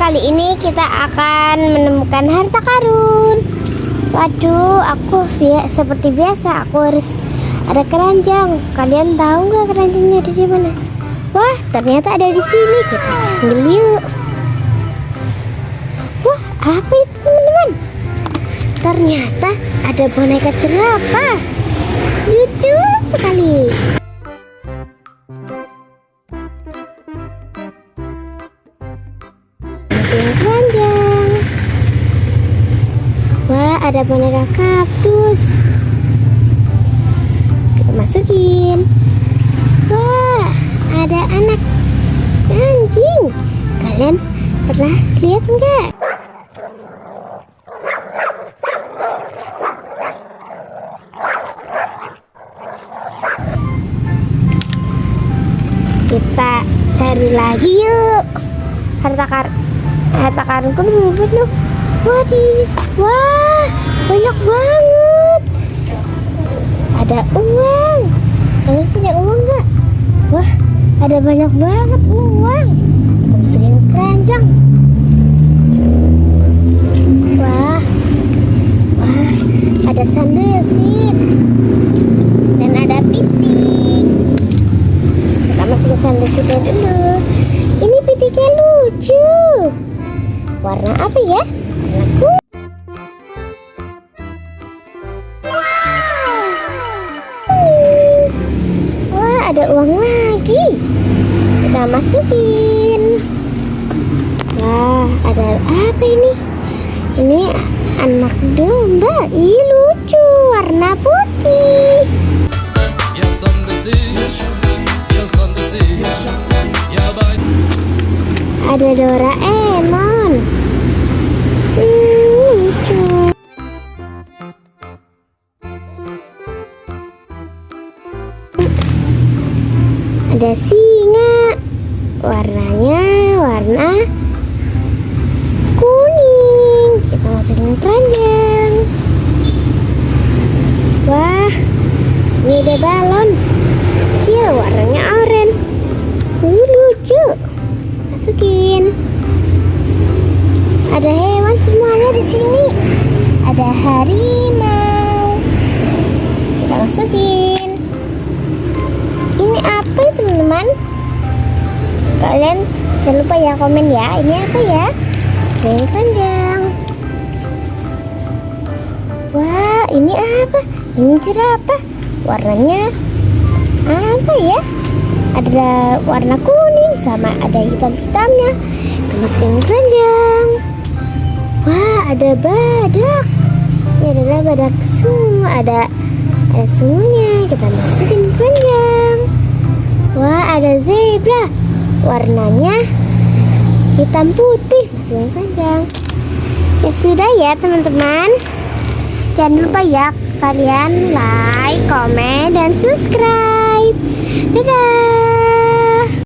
kali ini kita akan menemukan harta karun. Waduh, seperti biasa aku harus ada keranjang. Kalian tahu nggak keranjangnya ada di mana? Wah, ternyata ada di sini. Kita ambil yuk. Wah, apa itu teman-teman? Ternyata ada boneka jerapah. Lucu sekali. Keranjang. Wah, ada boneka kaktus. Kita masukin. Wah, ada anak anjing. Kalian pernah lihat enggak? Kita cari lagi yuk. Harta karunku belum penuh. Wah, banyak banget. Ada uang. Kalian punya uang nggak? Wah, ada banyak banget uang. Kita masukin ke keranjang. Wah, ada sandal sip dan ada pitik. Kita masukin sandal sipnya dulu. Ini pitiknya lucu. Warna apa ya? Warna kuning. Wah, ada uang lagi. Kita masukin. Wah, ada apa ini? Ini anak domba. Ih, lucu. Warna putih. Ada Doraemon. Lucu. Ada singa. Warnanya warna kuning. Kita masukin keranjang. Wah, ini ada balon kecil warnanya oranye. Lucu. Masukin. Ada hewan semuanya di sini. Ada harimau. Kita masukin. Ini apa ya teman-teman? Kalian jangan lupa ya komen ya. Ini apa ya? Masukin keranjang. Wah, ini apa? Ini jerapah. Warnanya apa ya? Ada warna kuning sama ada hitam-hitamnya. Kita masukin keranjang. Wah, ada badak. Ini adalah badak sungu. Ada sungunya. Kita masukin keranjang. Wah, ada zebra. Warnanya hitam putih. Masukin keranjang. Ya sudah ya teman-teman. Jangan lupa ya kalian like, komen, dan subscribe. Dadah.